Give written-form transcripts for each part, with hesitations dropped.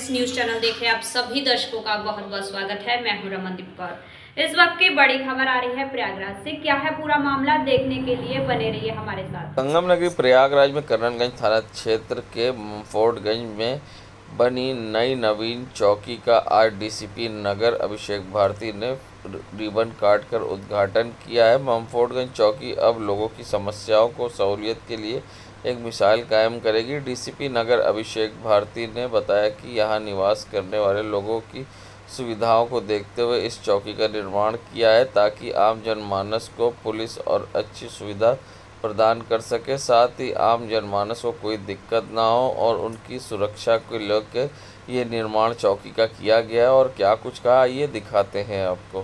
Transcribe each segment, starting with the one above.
Times news channel देख रहे आप सभी दर्शकों का बहुत बहुत स्वागत है। मैं हूं रमनदीप कौर। इस वक्त की बड़ी खबर आ रही है प्रयागराज से। क्या है पूरा मामला, देखने के लिए बने रहिए हमारे साथ। संगम नगरी प्रयागराज में कर्नलगंज थाना क्षेत्र के फोर्टगंज में बनी नई नवीन चौकी का आज डीसीपी नगर अभिषेक भारती ने रिबन काटकर उद्घाटन किया है। ममफोर्टगंज चौकी अब लोगों की समस्याओं को सहूलियत के लिए एक मिसाल कायम करेगी। डीसीपी नगर अभिषेक भारती ने बताया कि यहां निवास करने वाले लोगों की सुविधाओं को देखते हुए इस चौकी का निर्माण किया है ताकि आम जनमानस को पुलिस और अच्छी सुविधा प्रदान कर सके, साथ ही आम जनमानस को कोई दिक्कत ना हो और उनकी सुरक्षा को लेकर ये निर्माण चौकी का किया गया है। और क्या कुछ कहा ये दिखाते हैं आपको।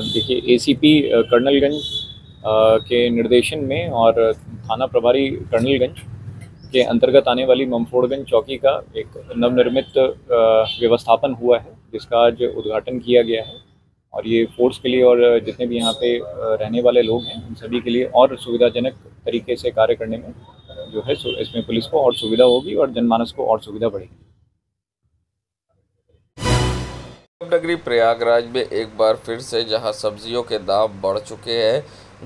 देखिए एसीपी कर्नलगंज के निर्देशन में और थाना प्रभारी कर्नलगंज के अंतर्गत आने वाली ममफोर्टगंज चौकी का एक नवनिर्मित व्यवस्थापन हुआ है, जिसका आज उद्घाटन किया गया है। और ये फोर्स के लिए और जितने भी यहाँ पे रहने वाले लोग हैं उन सभी के लिए और सुविधाजनक तरीके से कार्य करने में जो है इसमें पुलिस को और सुविधा होगी और जनमानस को और सुविधा बढ़ेगी। नगरी प्रयागराज में एक बार फिर से जहां सब्जियों के दाम बढ़ चुके हैं,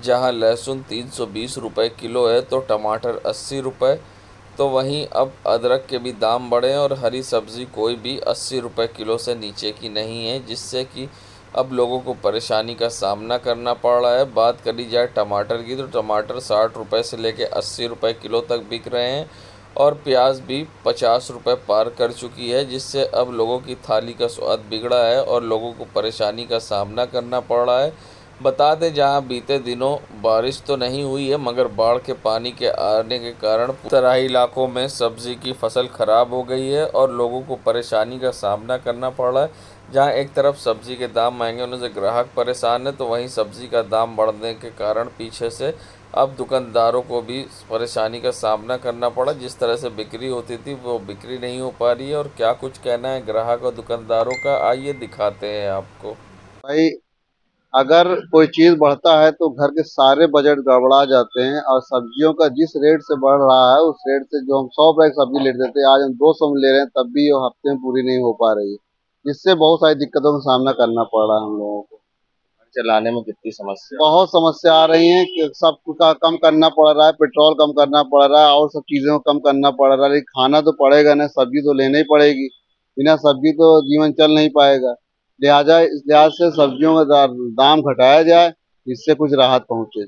जहां लहसुन 320 रुपये किलो है तो टमाटर 80 रुपये, तो वहीं अब अदरक के भी दाम बढ़े हैं और हरी सब्ज़ी कोई भी 80 रुपये किलो से नीचे की नहीं है, जिससे कि अब लोगों को परेशानी का सामना करना पड़ रहा है। बात करी जाए टमाटर की तो टमाटर 60 रुपये से लेकर 80 रुपये किलो तक बिक रहे हैं और प्याज भी 50 रुपये पार कर चुकी है, जिससे अब लोगों की थाली का स्वाद बिगड़ा है और लोगों को परेशानी का सामना करना पड़ रहा है। बता दें, जहां बीते दिनों बारिश तो नहीं हुई है मगर बाढ़ के पानी के आने के कारण तराई इलाकों में सब्जी की फसल खराब हो गई है और लोगों को परेशानी का सामना करना पड़ रहा है। जहां एक तरफ सब्जी के दाम महंगे होने से ग्राहक परेशान है, तो वहीं सब्जी का दाम बढ़ने के कारण पीछे से अब दुकानदारों को भी परेशानी का सामना करना पड़ा। जिस तरह से बिक्री होती थी वो बिक्री नहीं हो पा रही है। और क्या कुछ कहना है ग्राहक और दुकानदारों का, आइए दिखाते हैं आपको। भाई, अगर कोई चीज बढ़ता है तो घर के सारे बजट गड़बड़ा जाते हैं। और सब्जियों का जिस रेट से बढ़ रहा है उस रेट से जो हम 100 रुपए की सब्जी लेते थे आज हम 200 में ले रहे हैं, तब भी वो हफ्ते में पूरी नहीं हो पा रही है, जिससे बहुत सारी दिक्कतों का सामना करना पड़ रहा है हम लोगों को। चलाने में कितनी समस्या, बहुत समस्या आ रही है कि सब का कम करना पड़ रहा है, पेट्रोल कम करना पड़ रहा है और सब चीजों को कम करना पड़ रहा है, लेकिन खाना तो पड़ेगा ना, सब्जी तो लेना ही पड़ेगी। बिना सब्जी तो जीवन चल नहीं पाएगा। लिहाजा इस लिहाज से सब्जियों का दाम घटाया जाए, जिससे कुछ राहत पहुंचे।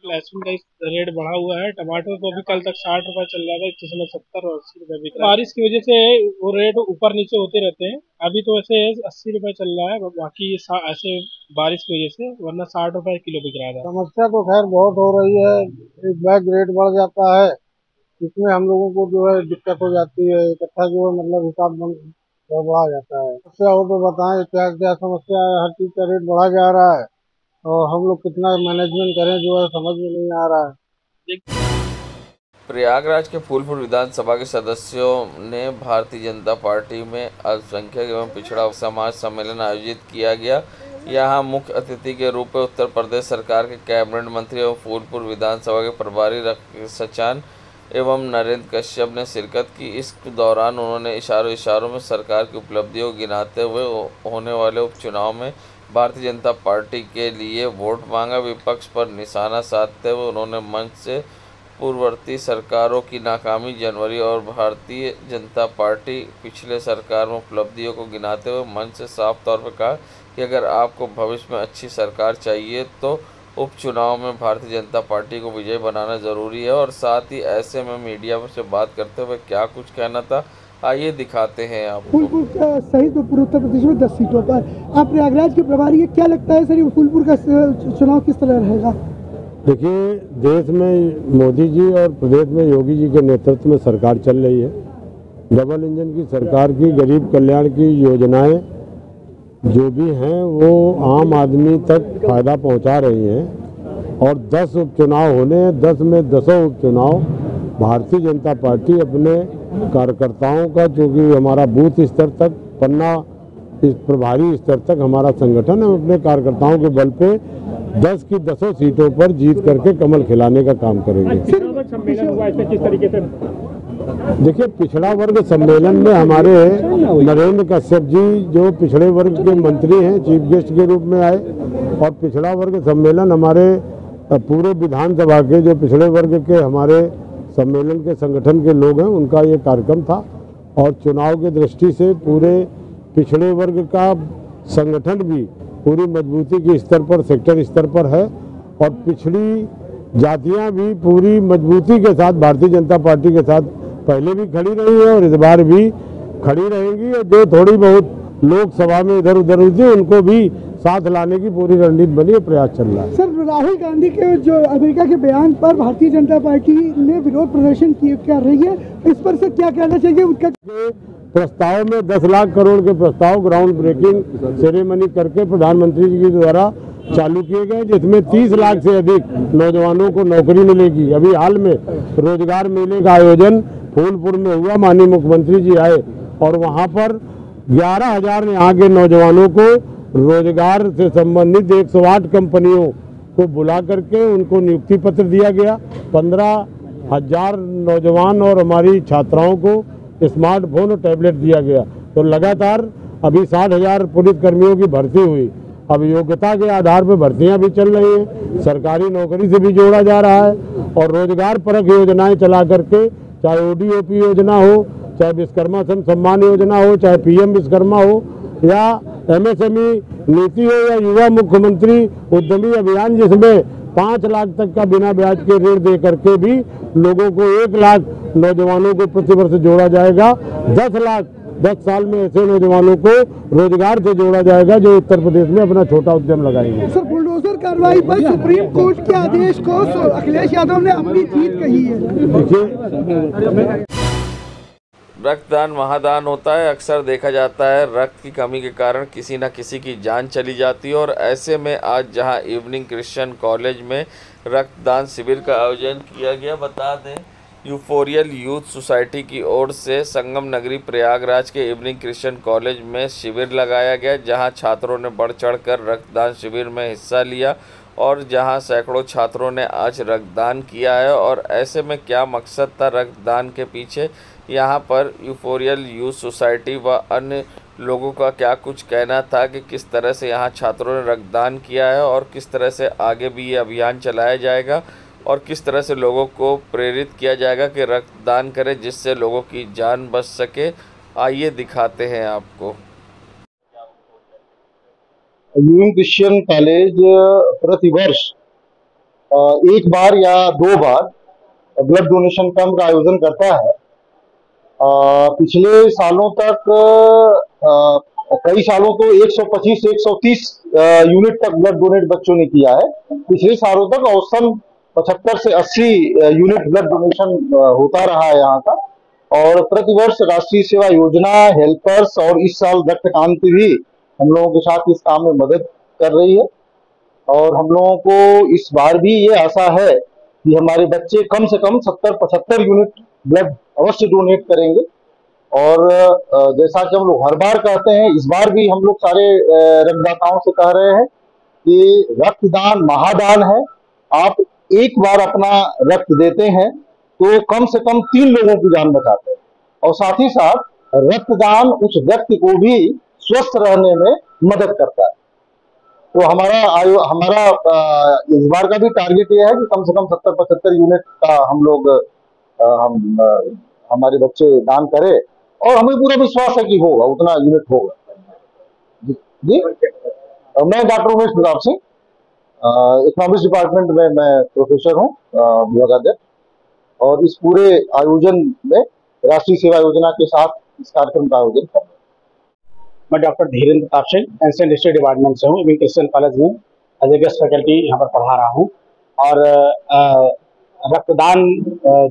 लहसुन का रेट बढ़ा हुआ है। टमाटर तो अभी कल तक 60 रुपए चल रहा था, इस समय 70 और 80 रुपए बिक रहा है। बारिश की वजह से वो रेट ऊपर नीचे होते रहते हैं। अभी तो ऐसे 80 रुपए चल रहा है, बाकी ऐसे बारिश की वजह से, वरना 60 रुपए किलो बिक रहा था। समस्या तो खैर बहुत हो रही है। एक बैग रेट बढ़ जाता है, इसमें हम लोगों को जो है दिक्कत हो जाती है। इकट्ठा जो है मतलब हिसाब गड़बड़ा जाता है। समस्या हो तो बताएं, क्या क्या समस्या है। हर चीज का रेट बढ़ा जा रहा है और हम लोग कितना मैनेजमेंट करें जो है समझ में नहीं आ रहा है। प्रयागराज के फूलपुर विधानसभा के सदस्यों ने भारतीय जनता पार्टी में अल्पसंख्यक एवं पिछड़ा समाज सम्मेलन आयोजित किया गया। यहां मुख्य अतिथि के रूप में उत्तर प्रदेश सरकार के कैबिनेट मंत्री एवं फूलपुर विधानसभा के प्रभारी सचान एवं नरेंद्र कश्यप ने शिरकत की। इस दौरान उन्होंने इशारों में सरकार की उपलब्धियों को गिनाते हुए होने वाले उपचुनाव में भारतीय जनता पार्टी के लिए वोट मांगा। विपक्ष पर निशाना साधते हुए उन्होंने मंच से पूर्ववर्ती सरकारों की नाकामी, जनवरी और भारतीय जनता पार्टी पिछले सरकार में उपलब्धियों को गिनाते हुए मंच से साफ तौर पर कहा कि अगर आपको भविष्य में अच्छी सरकार चाहिए तो उपचुनाव में भारतीय जनता पार्टी को विजयी बनाना जरूरी है। और साथ ही ऐसे में मीडिया से बात करते हुए क्या कुछ कहना था, आइए दिखाते हैं आपको। फूलपुर सहित पूरे उत्तर प्रदेश में 10 सीटों पर आप प्रयागराज के प्रभारी हैं, क्या लगता है सर फूलपुर का चुनाव किस तरह रहेगा? देखिए, देश में मोदी जी और प्रदेश में योगी जी के नेतृत्व में सरकार चल रही है। डबल इंजन की सरकार की गरीब कल्याण की योजनाएं जो भी हैं वो आम आदमी तक फायदा पहुंचा रही हैं। और 10 उपचुनाव होने, 10 में 10 उपचुनाव भारतीय जनता पार्टी अपने कार्यकर्ताओं का, जो कि हमारा बूथ स्तर तक, पन्ना इस प्रभारी स्तर तक हमारा संगठन, हम अपने कार्यकर्ताओं के बल पे 10 की 10 सीटों पर जीत करके कमल खिलाने का काम करेंगे। सम्मेलन हुआ, इसमें किस तरीके से देखिए, पिछड़ा वर्ग सम्मेलन में हमारे नरेंद्र कश्यप जी जो पिछड़े वर्ग के मंत्री हैं चीफ गेस्ट के रूप में आए, और पिछड़ा वर्ग सम्मेलन हमारे पूरे विधानसभा के जो पिछड़े वर्ग के हमारे सम्मेलन के संगठन के लोग हैं उनका ये कार्यक्रम था। और चुनाव की दृष्टि से पूरे पिछड़े वर्ग का संगठन भी पूरी मजबूती के स्तर पर, सेक्टर स्तर पर है, और पिछड़ी जातियां भी पूरी मजबूती के साथ भारतीय जनता पार्टी के साथ पहले भी खड़ी रही है और इस बार भी खड़ी रहेंगी। और जो थोड़ी बहुत लोकसभा में इधर उधर हुई थी उनको भी साथ लाने की पूरी रणनीति बनी है, प्रयास चल रहा है। सर, राहुल गांधी के जो अमेरिका के बयान पर भारतीय जनता पार्टी ने विरोध प्रदर्शन कर रही है, इस पर से क्या कहना चाहिए? उनका प्रस्ताव में 10 लाख करोड़ के प्रस्ताव ग्राउंड ब्रेकिंग सेरेमनी करके प्रधानमंत्री जी के द्वारा चालू किए गए, जिसमें 30 लाख से अधिक नौजवानों को नौकरी मिलेगी। अभी हाल में रोजगार मेले का आयोजन फूलपुर में हुआ, माननीय मुख्यमंत्री जी आए और वहां पर 11,000 यहाँ के नौजवानों को रोजगार से संबंधित 108 कंपनियों को बुला करके उनको नियुक्ति पत्र दिया गया। 15,000 नौजवान और हमारी छात्राओं को स्मार्टफोन और टैबलेट दिया गया। तो लगातार अभी 60,000 पुलिस कर्मियों की भर्ती हुई। अब योग्यता के आधार पर भर्तियां भी चल रही हैं, सरकारी नौकरी से भी जोड़ा जा रहा है, और रोजगार परक योजनाएं चला करके, चाहे ODOP योजना हो, चाहे विश्वकर्मा सम्मान योजना हो, चाहे PM विश्वकर्मा हो, या MSME नीति हो, या युवा मुख्यमंत्री उद्यमी अभियान, जिसमें 5 लाख तक का बिना ब्याज के ऋण दे करके भी लोगों को 1 लाख नौजवानों को प्रतिवर्ष जोड़ा जाएगा। 10 साल में ऐसे नौजवानों को रोजगार से जोड़ा जाएगा जो उत्तर प्रदेश में अपना छोटा उद्यम लगाएंगे। सर, बुलडोजर कार्रवाई पर सुप्रीम कोर्ट के आदेश को अखिलेश यादव ने अपनी जीत कही है। देखिए, रक्तदान महादान होता है। अक्सर देखा जाता है रक्त की कमी के कारण किसी न किसी की जान चली जाती है, और ऐसे में आज जहां इवनिंग क्रिश्चियन कॉलेज में रक्तदान शिविर का आयोजन किया गया। बता दें, यूफोरियल यूथ सोसाइटी की ओर से संगम नगरी प्रयागराज के इवनिंग क्रिश्चियन कॉलेज में शिविर लगाया गया, जहां छात्रों ने बढ़ चढ़कर रक्तदान शिविर में हिस्सा लिया और जहां सैकड़ों छात्रों ने आज रक्तदान किया है। और ऐसे में क्या मकसद था रक्तदान के पीछे, यहाँ पर यूफोरियल यूथ सोसाइटी व अन्य लोगों का क्या कुछ कहना था कि किस तरह से यहाँ छात्रों ने रक्तदान किया है और किस तरह से आगे भी ये अभियान चलाया जाएगा और किस तरह से लोगों को प्रेरित किया जाएगा कि रक्तदान करें जिससे लोगों की जान बच सके। आइए दिखाते हैं आपको। यूनियन क्रिश्चियन कॉलेज प्रतिवर्ष 1 बार या 2 बार ब्लड डोनेशन कैंप का आयोजन करता है। पिछले सालों तक कई सालों तो 125 से 130 यूनिट तक ब्लड डोनेट बच्चों ने किया है। पिछले सालों तक औसतन 75 से 80 यूनिट ब्लड डोनेशन होता रहा है यहाँ का। और प्रतिवर्ष राष्ट्रीय सेवा योजना, हेल्पर्स और इस साल रक्त क्रांति भी हम लोगों के साथ इस काम में मदद कर रही है। और हम लोगों को इस बार भी ये आशा है कि हमारे बच्चे कम से कम 70-75 यूनिट ब्लड अवश्य डोनेट करेंगे। और जैसा कि हम लोग हर बार कहते हैं, इस बार भी हम लोग सारे रक्तदाताओं से कह रहे हैं कि रक्तदान महादान है। आप एक बार अपना रक्त देते हैं तो कम से कम 3 लोगों की जान बचाते हैं, और साथ ही साथ रक्तदान उस व्यक्ति को भी स्वस्थ रहने में मदद करता है। तो हमारा इस बार का भी टारगेट ये है कि कम से कम 70-75 यूनिट का हम लोग हमारे बच्चे दान करें, और हमें पूरा विश्वास है कि होगा, उतना यूनिट होगा। जी, मैं doctor Umesh Pratap Singh, economics department में मैं प्रोफेसर हूँ, विभागाध्यक्ष, और इस पूरे आयोजन में राष्ट्रीय सेवा योजना के साथ इस कार्यक्रम का आयोजन कर रहा हूँ। मैं doctor Dhirendra Pratap Singh ancient history department से हूँ। इवनिंग क्रिश्चियन कॉलेज में एज ए गेस्ट फैकल्टी यहाँ पर पढ़ा रहा हूँ। और रक्तदान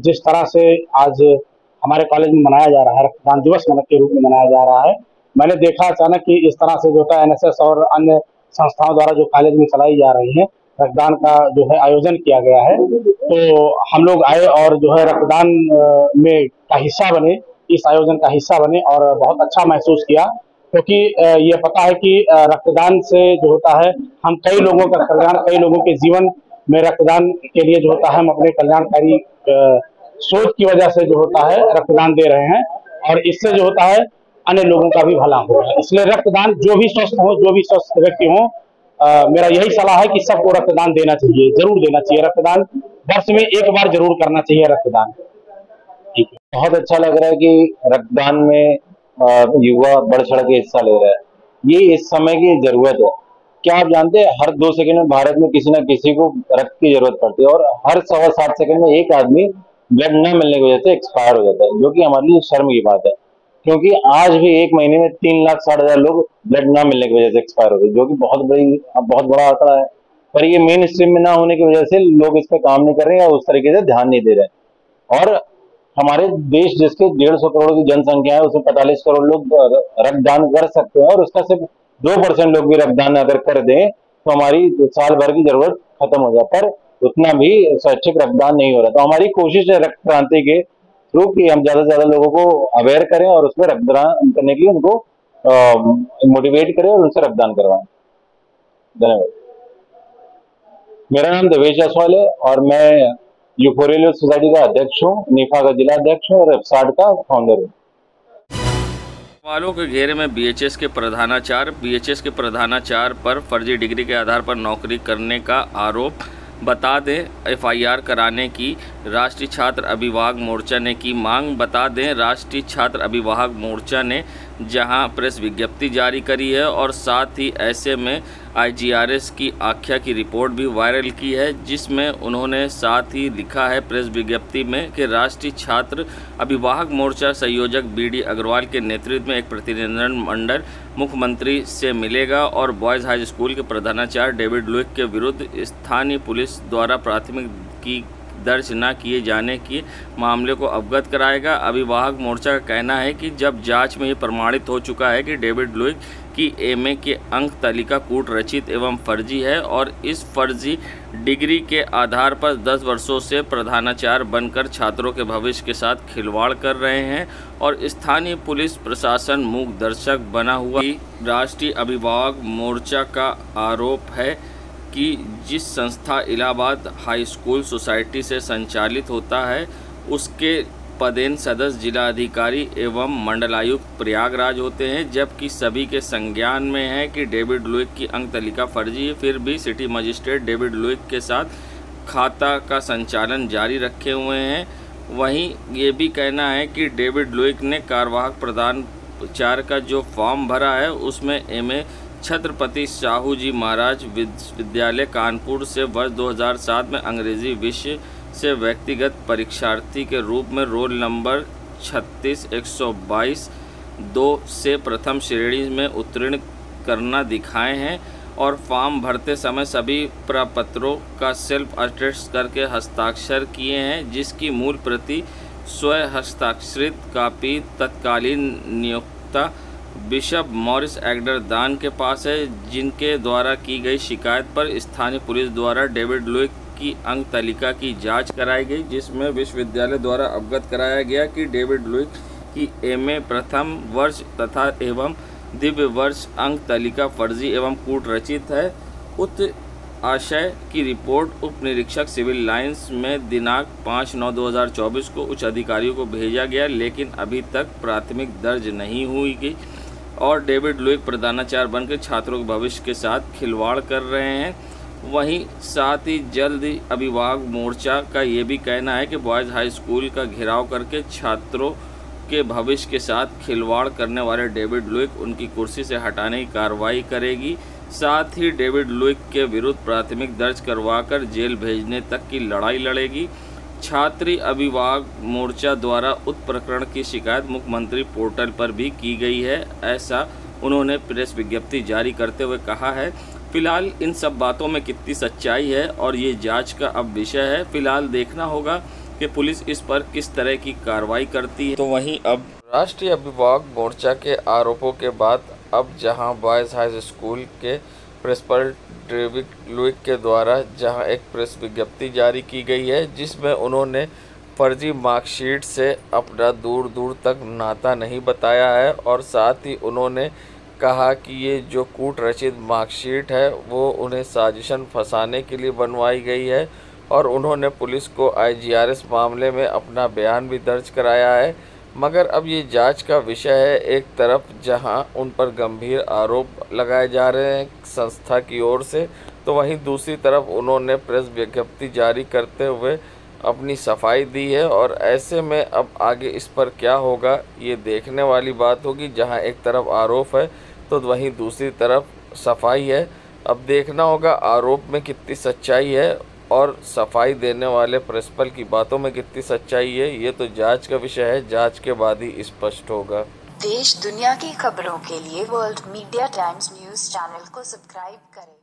जिस तरह से आज हमारे कॉलेज में मनाया जा रहा है, रक्तदान दिवस के रूप में मनाया जा रहा है, मैंने देखा अचानक कि इस तरह से जो है NSS और अन्य संस्थाओं द्वारा जो कॉलेज में चलाई जा रही है रक्तदान का जो है आयोजन किया गया है। तो हम लोग आए और जो है रक्तदान में का हिस्सा बने, इस आयोजन का हिस्सा बने, और बहुत अच्छा महसूस किया, क्योंकि ये पता है कि रक्तदान से जो होता है हम कई लोगों का कल्याण, कई लोगों के जीवन में रक्तदान के लिए जो होता है हम अपने कल्याणकारी सोच की वजह से जो होता है रक्तदान दे रहे हैं, और इससे जो होता है अन्य लोगों का भी भला हो रहा है। इसलिए रक्तदान, जो भी स्वस्थ व्यक्ति हो, मेरा यही सलाह है कि सबको रक्तदान देना चाहिए, जरूर देना चाहिए रक्तदान। वर्ष में एक बार जरूर करना चाहिए रक्तदान। ठीक है, बहुत अच्छा लग रहा है कि रक्तदान में युवा बढ़ चढ़ के हिस्सा ले रहा है। ये इस समय की जरूरत है। क्या आप जानते हैं, हर 2 सेकंड में भारत में किसी न किसी को रक्त की जरूरत पड़ती है, और हर 7.25 सेकंड में एक आदमी ब्लड न मिलने की वजह से एक्सपायर हो जाता है, जो कि हमारे लिए शर्म की बात है। क्योंकि आज भी एक महीने में 3,60,000 लोग ब्लड न मिलने की वजह से एक्सपायर हो गए, जो कि बहुत बड़ा आंकड़ा है। पर ये मेन स्ट्रीम में ना होने की वजह से लोग इस पर काम नहीं कर रहे हैं, या उस तरीके से ध्यान नहीं दे रहे। और हमारे देश जिसके 150 करोड़ की जनसंख्या है, उसमें 45 करोड़ लोग रक्तदान कर सकते हैं, और उसका सिर्फ 2% लोग भी रक्तदान अगर कर दें तो हमारी साल भर की जरूरत खत्म हो जाए। पर उतना भी स्वैच्छिक रक्तदान नहीं हो रहा। तो हमारी कोशिश है रक्त क्रांति के थ्रू कि हम ज्यादा से ज्यादा लोगों को अवेयर करें, और उसमें रक्तदान करने के लिए उनको मोटिवेट करें और उनसे रक्तदान करवाएं। धन्यवाद। मेरा नाम देवेश जायसवाल है, और मैं यूफोरियल सोसाइटी का अध्यक्ष हूँ, निफा का जिला अध्यक्ष हूँ, और एफसाड का फाउंडर हूँ। सवालों के घेरे में बीएचएस के प्रधानाचार्य पर फर्जी डिग्री के आधार पर नौकरी करने का आरोप। बता दें एफआईआर कराने की राष्ट्रीय छात्र अभिभावक मोर्चा ने की मांग। बता दें राष्ट्रीय छात्र अभिभावक मोर्चा ने जहां प्रेस विज्ञप्ति जारी करी है, और साथ ही ऐसे में आईजीआरएस की आख्या की रिपोर्ट भी वायरल की है, जिसमें उन्होंने साथ ही लिखा है प्रेस विज्ञप्ति में कि राष्ट्रीय छात्र अभिभावक मोर्चा संयोजक बीडी अग्रवाल के नेतृत्व में एक प्रतिनिधिमंडल मुख्यमंत्री से मिलेगा, और बॉयज़ हाई स्कूल के प्रधानाचार्य डेविड लुइक के विरुद्ध स्थानीय पुलिस द्वारा प्राथमिकी दर्ज न किए जाने के मामले को अवगत कराएगा। अभिभावक मोर्चा का कहना है कि जब जांच में ये प्रमाणित हो चुका है कि डेविड लुइक की एमए के अंक तालिका कूट रचित एवं फर्जी है, और इस फर्जी डिग्री के आधार पर 10 वर्षों से प्रधानाचार्य बनकर छात्रों के भविष्य के साथ खिलवाड़ कर रहे हैं, और स्थानीय पुलिस प्रशासन मूक दर्शक बना हुआ। राष्ट्रीय अभिभावक मोर्चा का आरोप है कि जिस संस्था इलाहाबाद हाई स्कूल सोसाइटी से संचालित होता है, उसके पदेन सदस्य जिलाधिकारी एवं मंडलायुक्त प्रयागराज होते हैं, जबकि सभी के संज्ञान में है कि डेविड लुइक की अंक तालिका फर्जी है। फिर भी सिटी मजिस्ट्रेट डेविड लुइक के साथ खाता का संचालन जारी रखे हुए हैं। वहीं ये भी कहना है कि डेविड लुइक ने कार्यवाहक प्रधानाचार्य का जो फॉर्म भरा है, उसमें एमए छत्रपति शाहू जी महाराज विश्वविद्यालय कानपुर से वर्ष 2007 में अंग्रेजी विषय से व्यक्तिगत परीक्षार्थी के रूप में रोल नंबर 36,122 से प्रथम श्रेणी में उत्तीर्ण करना दिखाए हैं, और फॉर्म भरते समय सभी प्रपत्रों का सेल्फ अटेस्ट करके हस्ताक्षर किए हैं, जिसकी मूल प्रति स्वयं हस्ताक्षरित कापी तत्कालीन नियोक्ता बिशप मॉरिस एग्डर दान के पास है, जिनके द्वारा की गई शिकायत पर स्थानीय पुलिस द्वारा डेविड लुइक की अंक तालिका की जांच कराई गई, जिसमें विश्वविद्यालय द्वारा अवगत कराया गया कि डेविड लुइक की एमए प्रथम वर्ष तथा एवं दिव्य वर्ष अंक तालिका फर्जी एवं कूट रचित है। उक्त आशय की रिपोर्ट उप निरीक्षक सिविल लाइंस में दिनांक 5/9/2024 को उच्च अधिकारियों को भेजा गया, लेकिन अभी तक प्राथमिक दर्ज नहीं हुई गई, और डेविड लुइक प्रधानाचार्य बनकर छात्रों के भविष्य के साथ खिलवाड़ कर रहे हैं। वहीं साथ ही जल्द ही अभिभावक मोर्चा का ये भी कहना है कि बॉयज़ हाई स्कूल का घेराव करके छात्रों के भविष्य के साथ खिलवाड़ करने वाले डेविड लुइक उनकी कुर्सी से हटाने की कार्रवाई करेगी। साथ ही डेविड लुइक के विरुद्ध प्राथमिक दर्ज करवाकर जेल भेजने तक की लड़ाई लड़ेगी। छात्री अभिभावक मोर्चा द्वारा उक्त प्रकरण की शिकायत मुख्यमंत्री पोर्टल पर भी की गई है, ऐसा उन्होंने प्रेस विज्ञप्ति जारी करते हुए कहा है। फिलहाल इन सब बातों में कितनी सच्चाई है और ये जांच का अब विषय है। फिलहाल देखना होगा कि पुलिस इस पर किस तरह की कार्रवाई करती है। तो वहीं अब राष्ट्रीय अभिभावक मोर्चा के आरोपों के बाद अब जहां बॉयज़ हाई स्कूल के प्रिंसिपल डेविड लुइक के द्वारा जहां एक प्रेस विज्ञप्ति जारी की गई है, जिसमें उन्होंने फर्जी मार्कशीट से अपना दूर दूर तक नाता नहीं बताया है, और साथ ही उन्होंने कहा कि ये जो कूट रचित मार्कशीट है वो उन्हें साजिशन फंसाने के लिए बनवाई गई है। और उन्होंने पुलिस को IGRS मामले में अपना बयान भी दर्ज कराया है। मगर अब ये जांच का विषय है एक तरफ, जहां उन पर गंभीर आरोप लगाए जा रहे हैं संस्था की ओर से, तो वहीं दूसरी तरफ उन्होंने प्रेस विज्ञप्ति जारी करते हुए अपनी सफाई दी है। और ऐसे में अब आगे इस पर क्या होगा ये देखने वाली बात होगी। जहां एक तरफ आरोप है तो वहीं दूसरी तरफ सफाई है। अब देखना होगा आरोप में कितनी सच्चाई है और सफाई देने वाले प्रिंसिपल की बातों में कितनी सच्चाई है। ये तो जांच का विषय है, जांच के बाद ही स्पष्ट होगा। देश दुनिया की खबरों के लिए world media times news channel को सब्सक्राइब करें।